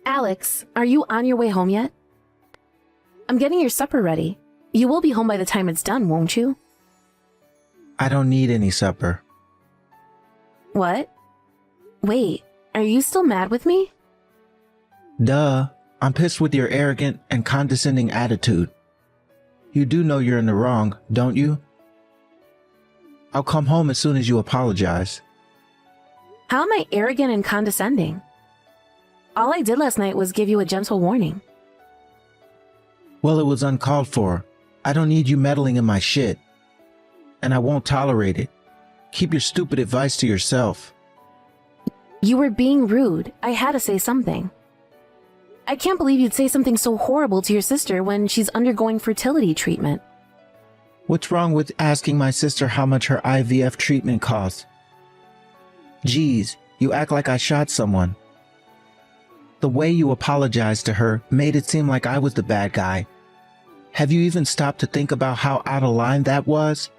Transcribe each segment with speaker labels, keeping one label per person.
Speaker 1: Alex, are you on your way home yet? I'm getting your supper ready. You will be home by the time it's done, won't you?
Speaker 2: I don't need any supper.
Speaker 1: What? Wait, are you still mad with me?
Speaker 2: Duh, I'm pissed with your arrogant and condescending attitude. You do know you're in the wrong, don't you? I'll come home as soon as you apologize.
Speaker 1: How am I arrogant and condescending? All I did last night was give you a gentle warning.
Speaker 2: Well, it was uncalled for. I don't need you meddling in my shit. And I won't tolerate it. Keep your stupid advice to yourself.
Speaker 1: You were being rude. I had to say something. I can't believe you'd say something so horrible to your sister when she's undergoing fertility treatment.
Speaker 2: What's wrong with asking my sister how much her IVF treatment costs? Geez, you act like I shot someone. The way you apologized to her made it seem like I was the bad guy. Have you even stopped to think about how out of line that was?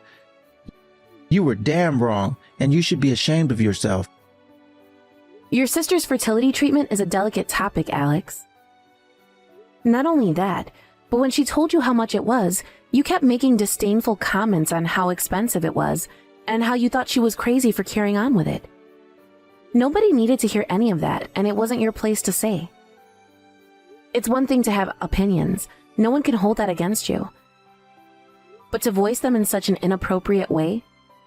Speaker 2: You were damn wrong, and you should be ashamed of yourself.
Speaker 1: Your sister's fertility treatment is a delicate topic, Alex. Not only that, but when she told you how much it was, you kept making disdainful comments on how expensive it was and how you thought she was crazy for carrying on with it. Nobody needed to hear any of that, and it wasn't your place to say. It's one thing to have opinions. No one can hold that against you. But to voice them in such an inappropriate way,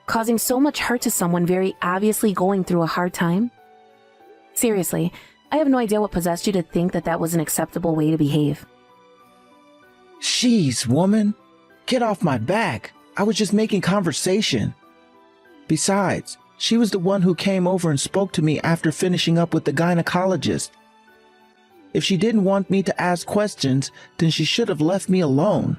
Speaker 1: causing so much hurt to someone very obviously going through a hard time? Seriously, I have no idea what possessed you to think that that was an acceptable way to behave.
Speaker 2: Jeez, woman. Get off my back. I was just making conversation. Besides, she was the one who came over and spoke to me after finishing up with the gynecologist. If she didn't want me to ask questions, then she should have left me alone.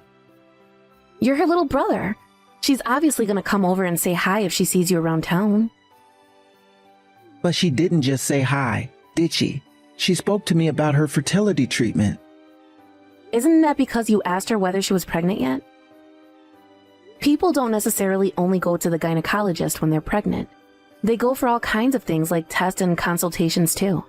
Speaker 1: You're her little brother. She's obviously going to come over and say hi if she sees you around town.
Speaker 2: But she didn't just say hi, did she? She spoke to me about her fertility treatment.
Speaker 1: Isn't that because you asked her whether she was pregnant yet? People don't necessarily only go to the gynecologist when they're pregnant. They go for all kinds of things like tests and consultations too.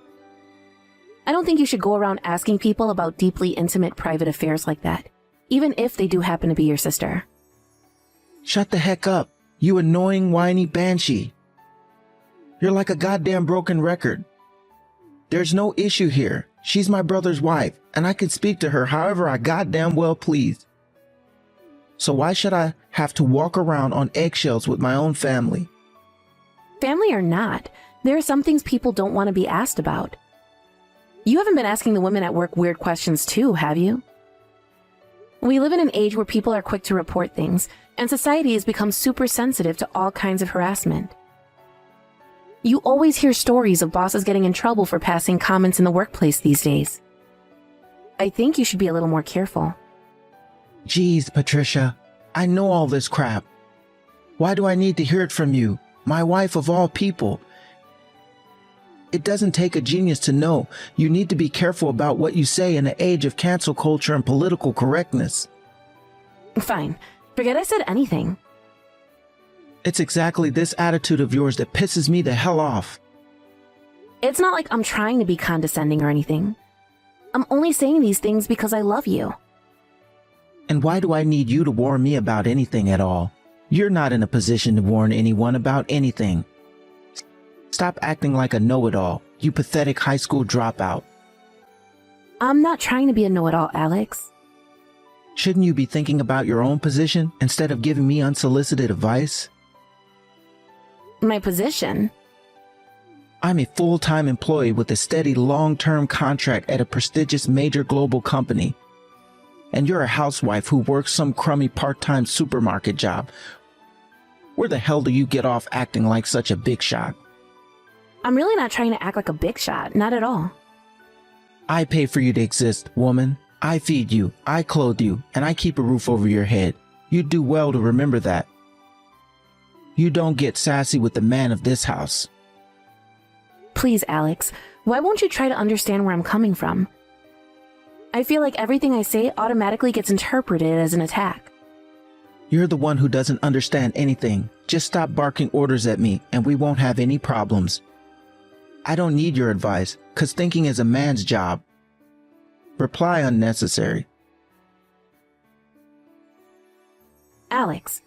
Speaker 1: I don't think you should go around asking people about deeply intimate private affairs like that, even if they do happen to be your sister.
Speaker 2: Shut the heck up, you annoying whiny banshee. You're like a goddamn broken record. There's no issue here. She's my brother's wife, and I can speak to her however I goddamn well please. So why should I have to walk around on eggshells with my own family?
Speaker 1: Family or not, there are some things people don't want to be asked about. You haven't been asking the women at work weird questions too, have you? We live in an age where people are quick to report things, and society has become super sensitive to all kinds of harassment. You always hear stories of bosses getting in trouble for passing comments in the workplace these days. I think you should be a little more careful.
Speaker 2: Jeez, Patricia, I know all this crap. Why do I need to hear it from you, my wife of all people? It doesn't take a genius to know you need to be careful about what you say in an age of cancel culture and political correctness.
Speaker 1: Fine. Forget I said anything.
Speaker 2: It's exactly this attitude of yours that pisses me the hell off.
Speaker 1: It's not like I'm trying to be condescending or anything. I'm only saying these things because I love you.
Speaker 2: And why do I need you to warn me about anything at all? You're not in a position to warn anyone about anything. Stop acting like a know-it-all, you pathetic high school dropout.
Speaker 1: I'm not trying to be a know-it-all, Alex.
Speaker 2: Shouldn't you be thinking about your own position instead of giving me unsolicited advice?
Speaker 1: My position?
Speaker 2: I'm a full-time employee with a steady long-term contract at a prestigious major global company. And you're a housewife who works some crummy part-time supermarket job. Where the hell do you get off acting like such a big shot?
Speaker 1: I'm really not trying to act like a big shot, not at all.
Speaker 2: I pay for you to exist, woman. I feed you, I clothe you, and I keep a roof over your head. You'd do well to remember that. You don't get sassy with the man of this house.
Speaker 1: Please, Alex, why won't you try to understand where I'm coming from? I feel like everything I say automatically gets interpreted as an attack.
Speaker 2: You're the one who doesn't understand anything. Just stop barking orders at me, and we won't have any problems. I don't need your advice, 'cause thinking is a man's job. Reply unnecessary.
Speaker 1: Alex,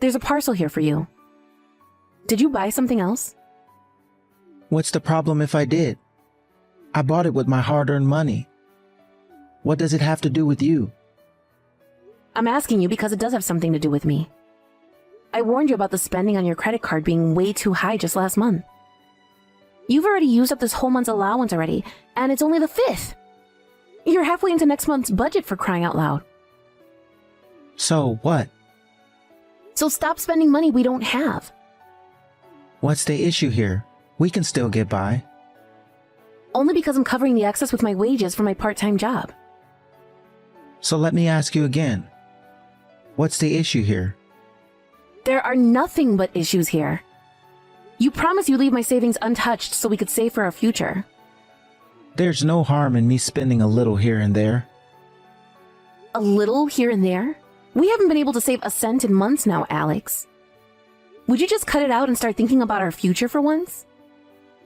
Speaker 1: there's a parcel here for you. Did you buy something else?
Speaker 2: What's the problem if I did? I bought it with my hard-earned money. What does it have to do with you?
Speaker 1: I'm asking you because it does have something to do with me. I warned you about the spending on your credit card being way too high just last month. You've already used up this whole month's allowance already, and it's only the 5th. You're halfway into next month's budget, for crying out loud.
Speaker 2: So what?
Speaker 1: So stop spending money we don't have.
Speaker 2: What's the issue here? We can still get by.
Speaker 1: Only because I'm covering the excess with my wages from my part-time job.
Speaker 2: So let me ask you again. What's the issue here?
Speaker 1: There are nothing but issues here. You promised you'd leave my savings untouched so we could save for our future.
Speaker 2: There's no harm in me spending a little here and there.
Speaker 1: A little here and there? We haven't been able to save a cent in months now, Alex. Would you just cut it out and start thinking about our future for once?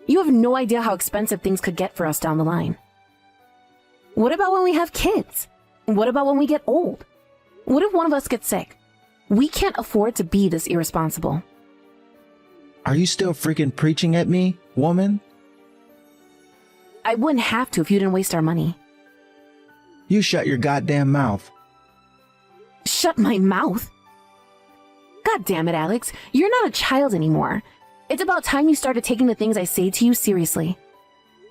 Speaker 1: You have no idea how expensive things could get for us down the line. What about when we have kids? What about when we get old? What if one of us gets sick? We can't afford to be this irresponsible.
Speaker 2: Are you still freaking preaching at me, woman?
Speaker 1: I wouldn't have to if you didn't waste our money.
Speaker 2: You shut your goddamn mouth.
Speaker 1: Shut my mouth? God damn it, Alex. You're not a child anymore. It's about time you started taking the things I say to you seriously.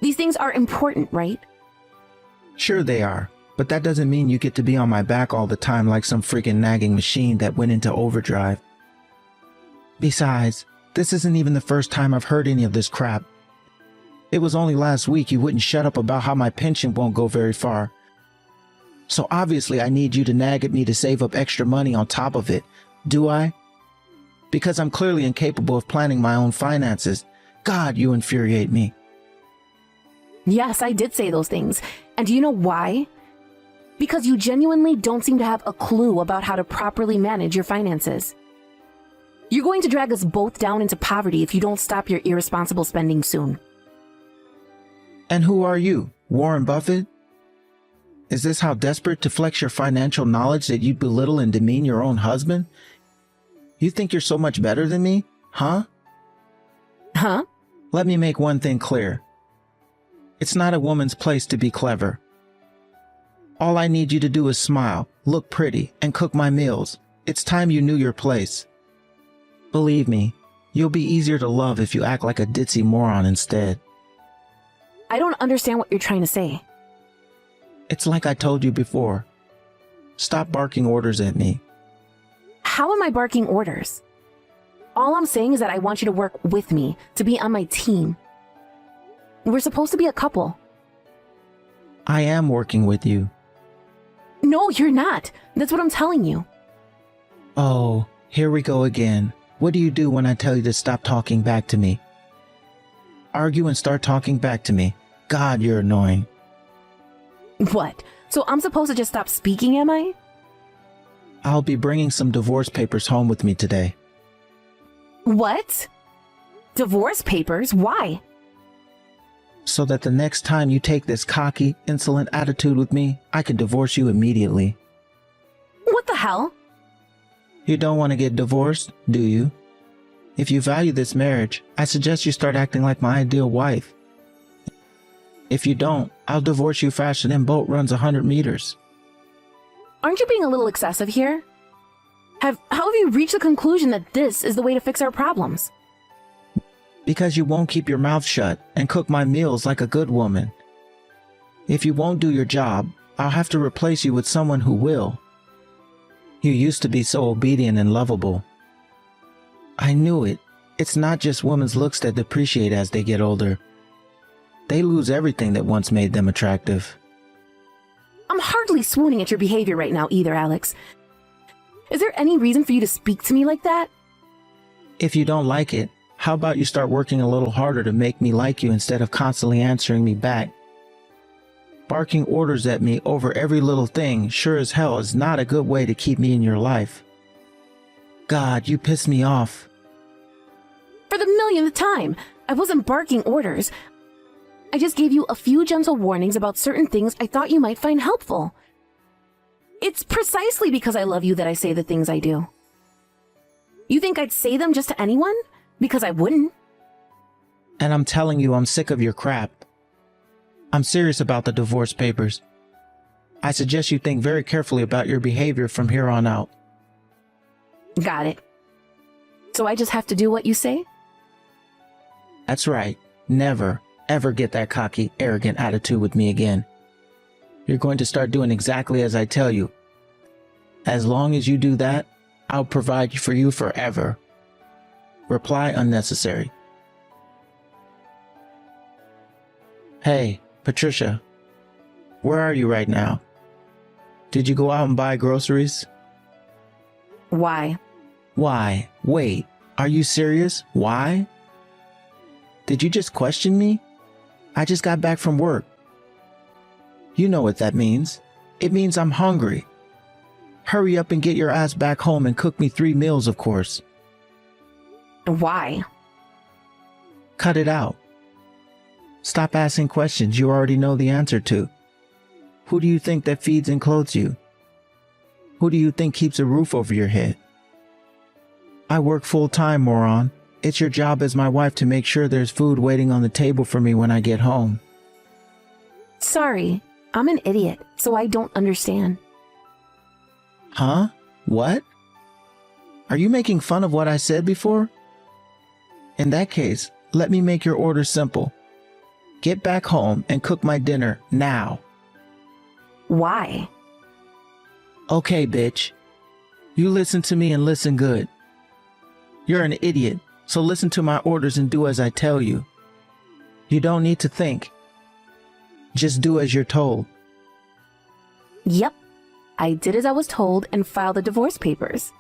Speaker 1: These things are important, right?
Speaker 2: Sure they are, but that doesn't mean you get to be on my back all the time like some freaking nagging machine that went into overdrive. Besides, this isn't even the first time I've heard any of this crap. It was only last week you wouldn't shut up about how my pension won't go very far. So obviously I need you to nag at me to save up extra money on top of it, do I? Because I'm clearly incapable of planning my own finances. God, you infuriate me.
Speaker 1: Yes, I did say those things. And do you know why? Because you genuinely don't seem to have a clue about how to properly manage your finances. You're going to drag us both down into poverty if you don't stop your irresponsible spending soon.
Speaker 2: And who are you, Warren Buffett? Is this how desperate to flex your financial knowledge that you belittle and demean your own husband? You think you're so much better than me? Huh?
Speaker 1: Huh?
Speaker 2: Let me make one thing clear. It's not a woman's place to be clever. All I need you to do is smile, look pretty, and cook my meals. It's time you knew your place. Believe me, you'll be easier to love if you act like a ditzy moron instead.
Speaker 1: I don't understand what you're trying to say.
Speaker 2: It's like I told you before. Stop barking orders at me.
Speaker 1: How am I barking orders? All I'm saying is that I want you to work with me, to be on my team. We're supposed to be a couple.
Speaker 2: I am working with you.
Speaker 1: No, you're not. That's what I'm telling you.
Speaker 2: Oh, here we go again. What do you do when I tell you to stop talking back to me? Argue and start talking back to me. God, you're annoying.
Speaker 1: What? So I'm supposed to just stop speaking, am I?
Speaker 2: I'll be bringing some divorce papers home with me today.
Speaker 1: What? Divorce papers? Why?
Speaker 2: So that the next time you take this cocky, insolent attitude with me, I can divorce you immediately.
Speaker 1: What the hell?
Speaker 2: You don't want to get divorced, do you? If you value this marriage, I suggest you start acting like my ideal wife. If you don't, I'll divorce you faster than boat runs 100 meters.
Speaker 1: Aren't you being a little excessive here? How have you reached the conclusion that this is the way to fix our problems?
Speaker 2: Because you won't keep your mouth shut and cook my meals like a good woman. If you won't do your job, I'll have to replace you with someone who will. You used to be so obedient and lovable. I knew it. It's not just women's looks that depreciate as they get older. They lose everything that once made them attractive.
Speaker 1: I'm hardly swooning at your behavior right now either, Alex. Is there any reason for you to speak to me like that?
Speaker 2: If you don't like it, how about you start working a little harder to make me like you instead of constantly answering me back? Barking orders at me over every little thing sure as hell is not a good way to keep me in your life. God, you piss me off.
Speaker 1: For the millionth time, I wasn't barking orders. I just gave you a few gentle warnings about certain things I thought you might find helpful. It's precisely because I love you that I say the things I do. You think I'd say them just to anyone? Because I wouldn't.
Speaker 2: And I'm telling you, I'm sick of your crap. I'm serious about the divorce papers. I suggest you think very carefully about your behavior from here on out.
Speaker 1: Got it. So I just have to do what you say?
Speaker 2: That's right. Never, ever get that cocky, arrogant attitude with me again. You're going to start doing exactly as I tell you. As long as you do that, I'll provide for you forever. Reply unnecessary. Hey, Patricia. Where are you right now? Did you go out and buy groceries?
Speaker 1: Why?
Speaker 2: Why? Wait, are you serious? Why? Did you just question me? I just got back from work. You know what that means. It means I'm hungry. Hurry up and get your ass back home and cook me 3 meals, of course.
Speaker 1: Why?
Speaker 2: Cut it out. Stop asking questions you already know the answer to. Who do you think that feeds and clothes you? Who do you think keeps a roof over your head? I work full-time, moron. It's your job as my wife to make sure there's food waiting on the table for me when I get home.
Speaker 1: Sorry, I'm an idiot, so I don't understand.
Speaker 2: Huh? What? Are you making fun of what I said before? In that case, let me make your order simple. Get back home and cook my dinner now.
Speaker 1: Why?
Speaker 2: Okay, bitch. You listen to me and listen good. You're an idiot, so listen to my orders and do as I tell you. You don't need to think. Just do as you're told.
Speaker 1: Yep, I did as I was told and filed the divorce papers.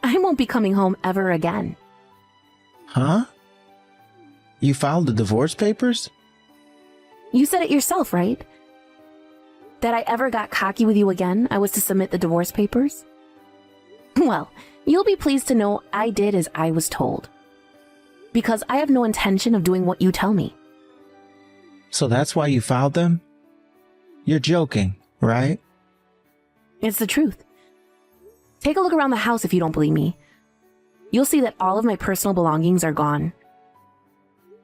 Speaker 1: I won't be coming home ever again.
Speaker 2: Huh? You filed the divorce papers?
Speaker 1: You said it yourself, right? That I ever got cocky with you again, I was to submit the divorce papers? Well, you'll be pleased to know I did as I was told. Because I have no intention of doing what you tell me.
Speaker 2: So that's why you filed them? You're joking, right?
Speaker 1: It's the truth. Take a look around the house if you don't believe me. You'll see that all of my personal belongings are gone.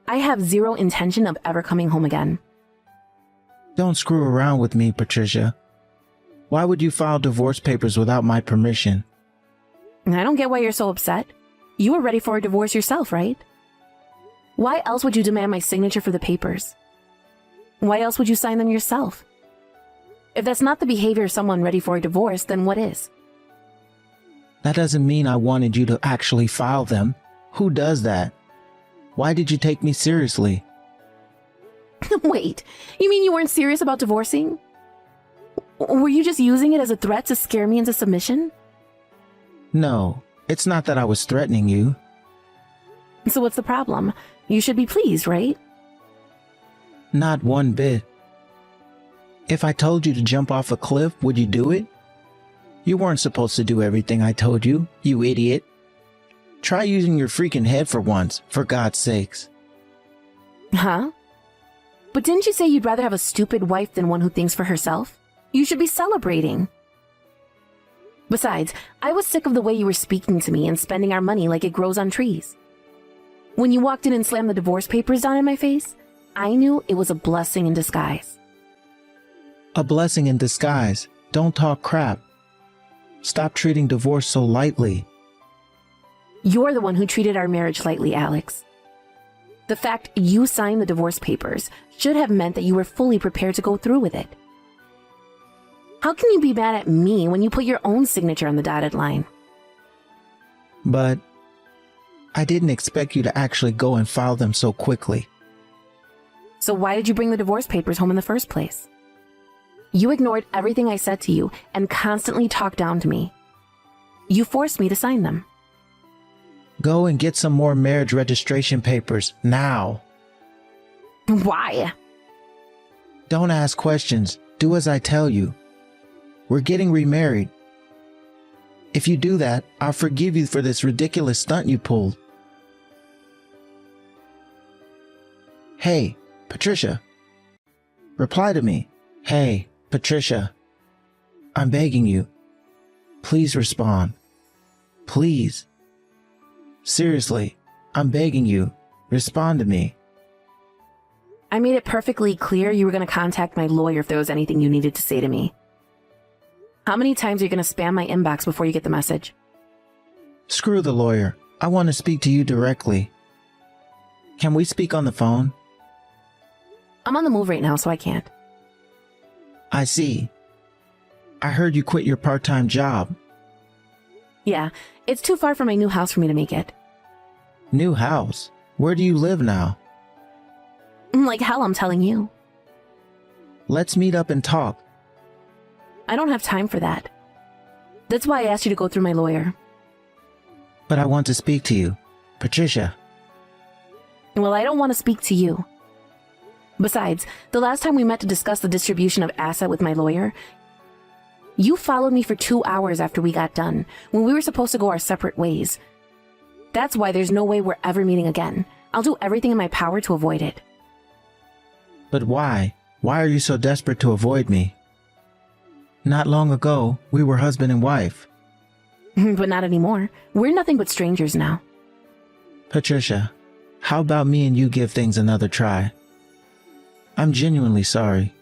Speaker 1: I have zero intention of ever coming home again.
Speaker 2: Don't screw around with me, Patricia. Why would you file divorce papers without my permission?
Speaker 1: I don't get why you're so upset. You were ready for a divorce yourself, right? Why else would you demand my signature for the papers? Why else would you sign them yourself? If that's not the behavior of someone ready for a divorce, then what is?
Speaker 2: That doesn't mean I wanted you to actually file them. Who does that? Why did you take me seriously?
Speaker 1: Wait, you mean you weren't serious about divorcing? Were you just using it as a threat to scare me into submission?
Speaker 2: No, it's not that I was threatening you.
Speaker 1: So what's the problem? You should be pleased, right?
Speaker 2: Not one bit. If I told you to jump off a cliff, would you do it? You weren't supposed to do everything I told you, you idiot. Try using your freaking head for once, for God's sakes.
Speaker 1: Huh? But didn't you say you'd rather have a stupid wife than one who thinks for herself? You should be celebrating. Besides, I was sick of the way you were speaking to me and spending our money like it grows on trees. When you walked in and slammed the divorce papers down in my face, I knew it was a blessing in disguise.
Speaker 2: A blessing in disguise. Don't talk crap. Stop treating divorce so lightly.
Speaker 1: You're the one who treated our marriage lightly, Alex. The fact you signed the divorce papers should have meant that you were fully prepared to go through with it. How can you be mad at me when you put your own signature on the dotted line?
Speaker 2: But I didn't expect you to actually go and file them so quickly.
Speaker 1: So why did you bring the divorce papers home in the first place? You ignored everything I said to you and constantly talked down to me. You forced me to sign them.
Speaker 2: Go and get some more marriage registration papers, now.
Speaker 1: Why?
Speaker 2: Don't ask questions. Do as I tell you. We're getting remarried. If you do that, I'll forgive you for this ridiculous stunt you pulled. Hey, Patricia, reply to me. Hey, Patricia, I'm begging you. Please respond. Please. Seriously, I'm begging you. Respond to me.
Speaker 1: I made it perfectly clear you were going to contact my lawyer if there was anything you needed to say to me. How many times are you going to spam my inbox before you get the message?
Speaker 2: Screw the lawyer. I want to speak to you directly. Can we speak on the phone?
Speaker 1: I'm on the move right now, so I can't.
Speaker 2: I see. I heard you quit your part-time job.
Speaker 1: Yeah, it's too far from my new house for me to make it.
Speaker 2: New house? Where do you live now?
Speaker 1: Like hell, I'm telling you.
Speaker 2: Let's meet up and talk.
Speaker 1: I don't have time for that. That's why I asked you to go through my lawyer.
Speaker 2: But I want to speak to you. Patricia.
Speaker 1: Well, I don't want to speak to you. Besides, the last time we met to discuss the distribution of asset with my lawyer, you followed me for 2 hours after we got done, when we were supposed to go our separate ways. That's why there's no way we're ever meeting again. I'll do everything in my power to avoid it.
Speaker 2: But why? Why are you so desperate to avoid me? Not long ago, we were husband and wife.
Speaker 1: But not anymore. We're nothing but strangers now.
Speaker 2: Patricia, how about me and you give things another try? I'm genuinely sorry.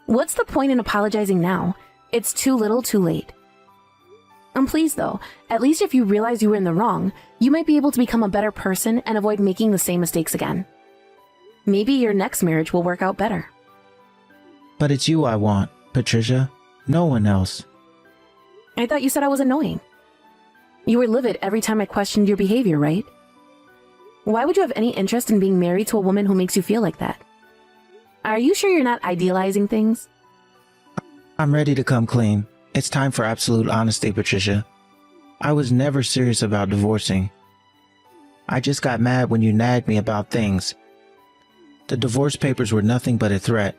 Speaker 1: What's the point in apologizing now? It's too little, too late. I'm pleased though. At least if you realize you were in the wrong, you might be able to become a better person and avoid making the same mistakes again. Maybe your next marriage will work out better.
Speaker 2: But it's you I want, Patricia. No one else.
Speaker 1: I thought you said I was annoying. You were livid every time I questioned your behavior, right? Why would you have any interest in being married to a woman who makes you feel like that? Are you sure you're not idealizing things?
Speaker 2: I'm ready to come clean. It's time for absolute honesty, Patricia. I was never serious about divorcing. I just got mad when you nagged me about things. The divorce papers were nothing but a threat.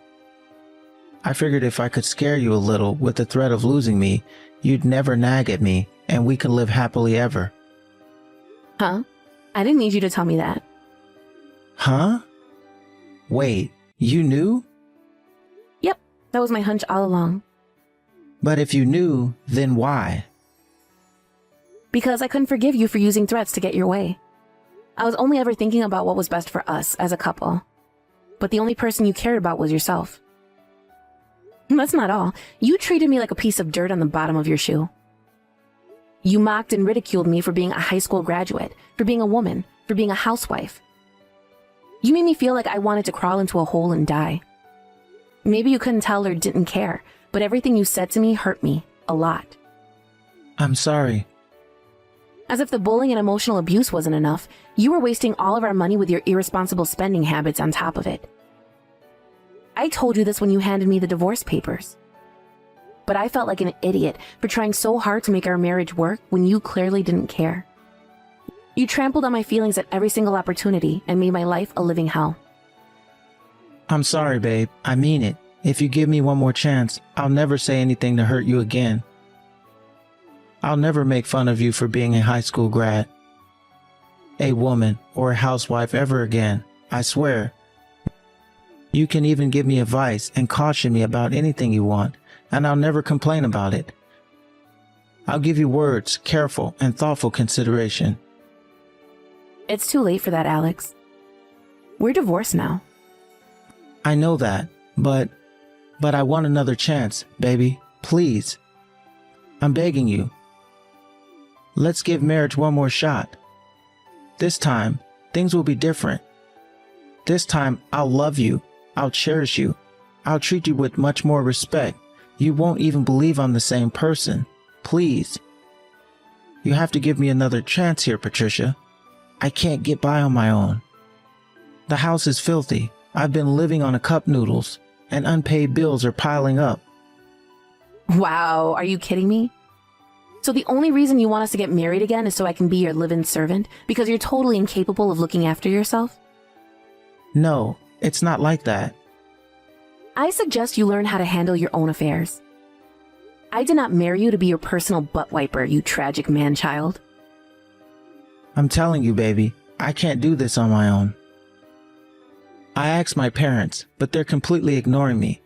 Speaker 2: I figured if I could scare you a little with the threat of losing me, you'd never nag at me, and we could live happily ever.
Speaker 1: Huh? I didn't need you to tell me that.
Speaker 2: Huh? Wait, you knew?
Speaker 1: Yep, that was my hunch all along.
Speaker 2: But if you knew, then why?
Speaker 1: Because I couldn't forgive you for using threats to get your way. I was only ever thinking about what was best for us as a couple. But the only person you cared about was yourself. That's not all. You treated me like a piece of dirt on the bottom of your shoe. You mocked and ridiculed me for being a high school graduate, for being a woman, for being a housewife. You made me feel like I wanted to crawl into a hole and die. Maybe you couldn't tell or didn't care, but everything you said to me hurt me a lot.
Speaker 2: I'm sorry.
Speaker 1: As if the bullying and emotional abuse wasn't enough, you were wasting all of our money with your irresponsible spending habits on top of it. I told you this when you handed me the divorce papers. But I felt like an idiot for trying so hard to make our marriage work when you clearly didn't care. You trampled on my feelings at every single opportunity and made my life a living hell.
Speaker 2: I'm sorry, babe. I mean it. If you give me one more chance, I'll never say anything to hurt you again. I'll never make fun of you for being a high school grad, a woman, or a housewife ever again. I swear. You can even give me advice and caution me about anything you want, and I'll never complain about it. I'll give you words, careful and thoughtful consideration.
Speaker 1: It's too late for that, Alex. We're divorced now.
Speaker 2: I know that, but I want another chance, baby. Please. I'm begging you. Let's give marriage one more shot. This time, things will be different. This time, I'll love you. I'll cherish you. I'll treat you with much more respect. You won't even believe I'm the same person. Please. You have to give me another chance here, Patricia. I can't get by on my own. The house is filthy. I've been living on a cup noodles, and unpaid bills are piling up.
Speaker 1: Wow, are you kidding me? So the only reason you want us to get married again is so I can be your live-in servant because you're totally incapable of looking after yourself?
Speaker 2: No, it's not like that.
Speaker 1: I suggest you learn how to handle your own affairs. I did not marry you to be your personal butt wiper, you tragic man-child.
Speaker 2: I'm telling you, baby, I can't do this on my own. I asked my parents, but they're completely ignoring me.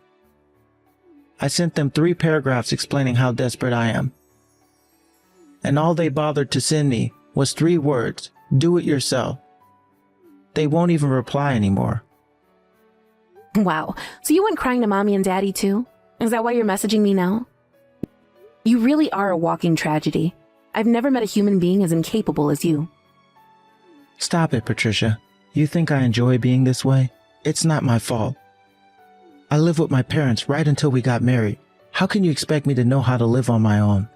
Speaker 2: I sent them 3 paragraphs explaining how desperate I am. And all they bothered to send me was 3 words: do it yourself. They won't even reply anymore.
Speaker 1: Wow, so you went crying to mommy and daddy too? Is that why you're messaging me now? You really are a walking tragedy. I've never met a human being as incapable as you.
Speaker 2: Stop it, Patricia. You think I enjoy being this way? It's not my fault. I lived with my parents right until we got married. How can you expect me to know how to live on my own?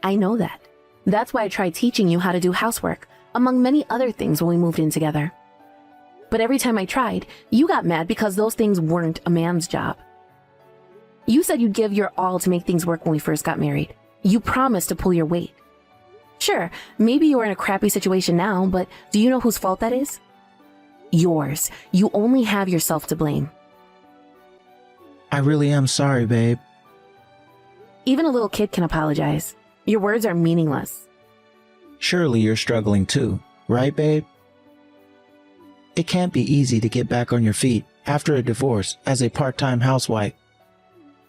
Speaker 1: I know that. That's why I tried teaching you how to do housework, among many other things when we moved in together. But every time I tried, you got mad because those things weren't a man's job. You said you'd give your all to make things work when we first got married. You promised to pull your weight. Sure, maybe you're in a crappy situation now, but do you know whose fault that is? Yours. You only have yourself to blame.
Speaker 2: I really am sorry, babe.
Speaker 1: Even a little kid can apologize. Your words are meaningless.
Speaker 2: Surely you're struggling too, right, babe? It can't be easy to get back on your feet after a divorce as a part-time housewife.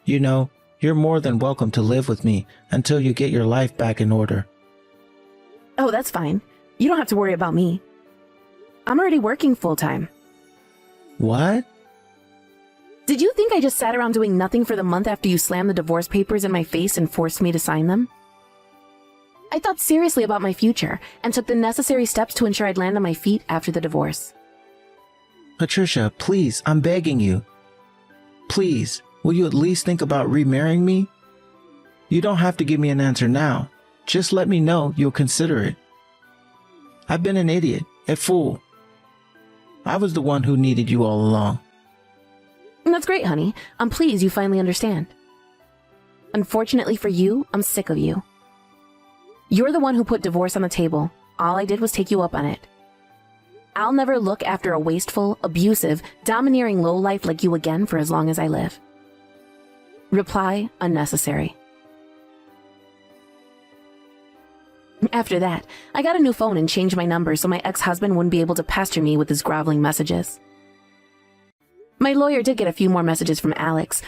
Speaker 2: You know, you're more than welcome to live with me until you get your life back in order.
Speaker 1: Oh, that's fine. You don't have to worry about me. I'm already working full-time.
Speaker 2: What?
Speaker 1: Did you think I just sat around doing nothing for the month after you slammed the divorce papers in my face and forced me to sign them? I thought seriously about my future and took the necessary steps to ensure I'd land on my feet after the divorce.
Speaker 2: Patricia, please, I'm begging you. Please, will you at least think about remarrying me? You don't have to give me an answer now. Just let me know you'll consider it. I've been an idiot, a fool. I was the one who needed you all along.
Speaker 1: That's great, honey. I'm pleased you finally understand. Unfortunately for you, I'm sick of you. You're the one who put divorce on the table. All I did was take you up on it. I'll never look after a wasteful, abusive, domineering lowlife like you again for as long as I live. Reply unnecessary. After that, I got a new phone and changed my number so my ex-husband wouldn't be able to pester me with his groveling messages. My lawyer did get a few more messages from Alex,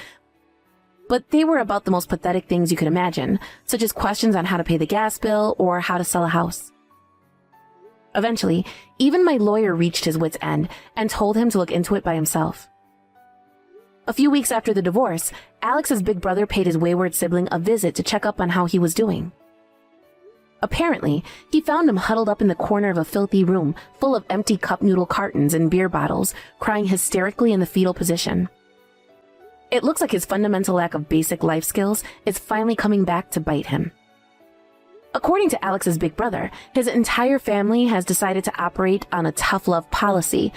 Speaker 1: but they were about the most pathetic things you could imagine, such as questions on how to pay the gas bill or how to sell a house. Eventually, even my lawyer reached his wit's end and told him to look into it by himself. A few weeks after the divorce, Alex's big brother paid his wayward sibling a visit to check up on how he was doing. Apparently, he found him huddled up in the corner of a filthy room full of empty cup noodle cartons and beer bottles, crying hysterically in the fetal position. It looks like his fundamental lack of basic life skills is finally coming back to bite him. According to Alex's big brother, his entire family has decided to operate on a tough love policy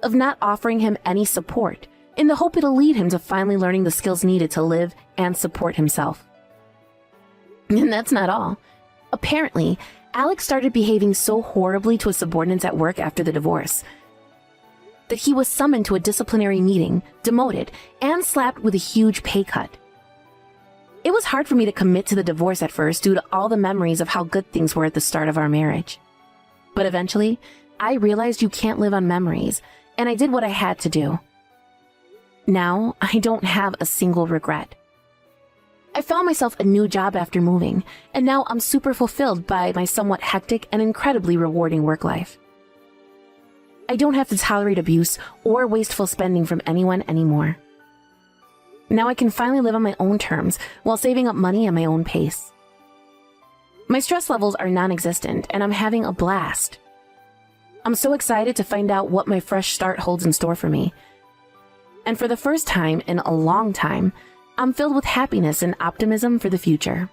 Speaker 1: of not offering him any support, in the hope it'll lead him to finally learning the skills needed to live and support himself. And that's not all. Apparently, Alex started behaving so horribly to his subordinates at work after the divorce that he was summoned to a disciplinary meeting, demoted, and slapped with a huge pay cut. It was hard for me to commit to the divorce at first due to all the memories of how good things were at the start of our marriage. But eventually, I realized you can't live on memories, and I did what I had to do. Now, I don't have a single regret. I found myself a new job after moving, and now I'm super fulfilled by my somewhat hectic and incredibly rewarding work life. I don't have to tolerate abuse or wasteful spending from anyone anymore. Now I can finally live on my own terms while saving up money at my own pace. My stress levels are non-existent, and I'm having a blast. I'm so excited to find out what my fresh start holds in store for me. And for the first time in a long time, I'm filled with happiness and optimism for the future.